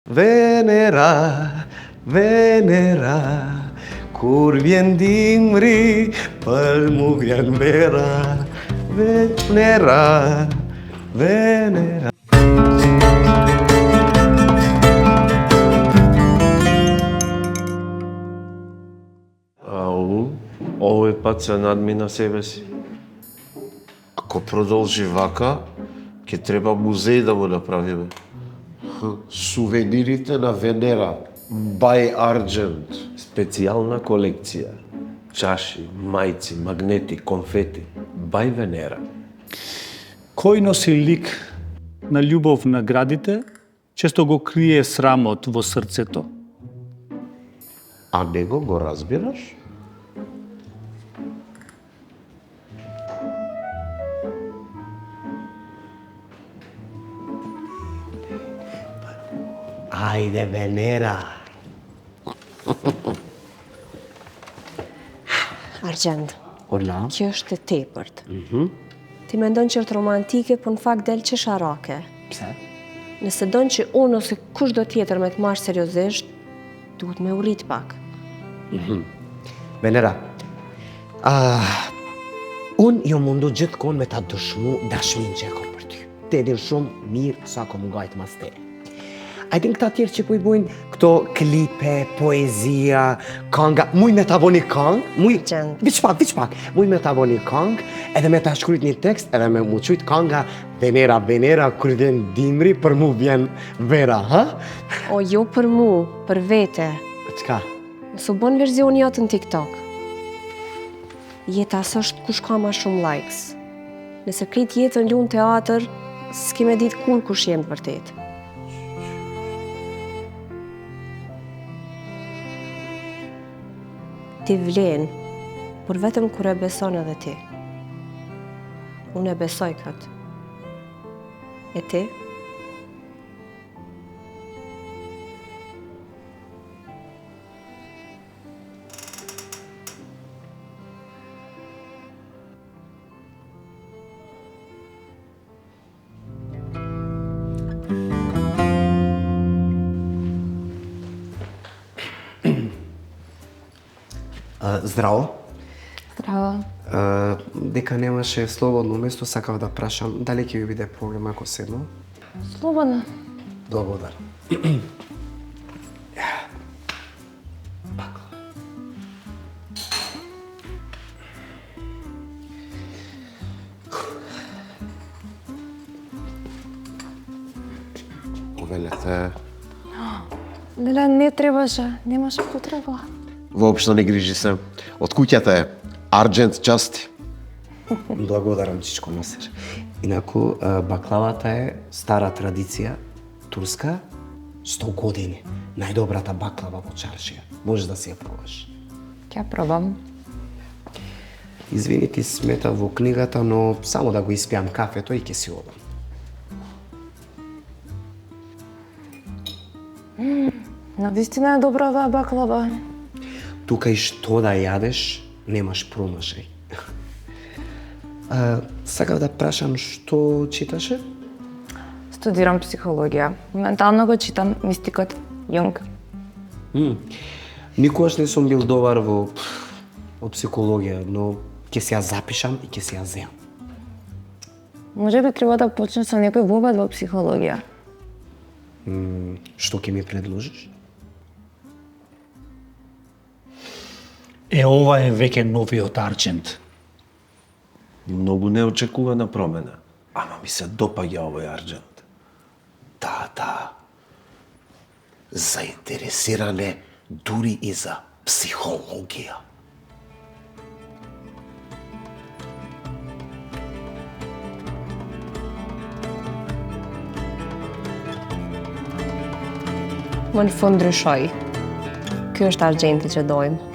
Venera, Venera, kur vjen dimri, për mu vjen vera. Venera, Venera. Ау, овој пат се надмина себе си. Ако продолжи вака, ќе треба музеј да го направиме. Сувенирите на Венера, by Argent. Специјална колекција. Чаши, мајци, магнети, конфети. Бај Венера. Кој носи лик на љубов на градите, често го крие срамот во срцето. А него го разбираш? Ајде, Венера. Argent, Ola. kjo është e tepërt. Ti mendon që është romantike, por në fakt del qesharake. Pse? Nëse don që unë ose kushdo tjetër me të marrë seriozisht, duhet me u rrit pak. Venera, unë jo mundu gjithkohon me ta dëshmu dashmin që e kom për ty. Te edhin shumë mirë sa kom ngajt mas te. A din këta tjerë që po i bujnë këto klipe, poezia, kanga, muj me ta boni kang, muj, Gjend. viç pak, muj me ta boni kang, edhe me ta shkryt një tekst, edhe me mu qujt kanga Venera, Venera, kur vjen dimri, për mu vjen vera, ha? O jo për mu, për vete. Qka? Nëse u bon verzioni jotë në TikTok. Jeta s'është kush ka ma shumë likes. Nëse krit jetën lunë teatr, s'ki me ditë kur kush jem të vërtet. Ti vlen, por vetëm kur e beson edhe ti. Unë e besoj këtë. E ti? Здраво. Здраво. Дека немаше слободно место, сакав да прашам дали ќе ви биде проблем ако седнам? Слободно. Благодарам. Велете, Леле, не требаше, немаше потреба. воопшто не грижи се. Од куќата е Argent части. Благодарам, чичко Насер. Инаку, баклавата е стара традиција, турска, 100 години. Најдобрата баклава во чаршија. Можеш да си ја пробаш. Ќе пробам. Извини, ти смета во книгата, но само да го испијам кафето и ќе си одам. Навистина е добра оваа баклава. Тука и што да јадеш, немаш промашај. Сакав да прашам што читаше? Студирам психологија. Моментално го читам Мистикот Јунг. Никогаш не сум бил добар во психологија, но ќе се ја запишам и ќе се ја земам. Може би треба да почнеш со некој вобад во психологија. Што ќе ми предложиш? Ова е веќе новиот Аргент. Многу неочекувана промена. Ама ми се допаѓа овој Аргент. Да. Заинтересиран е дури и за психологија. Më në fund ndryshoj. Ky është argjenti që dojmë.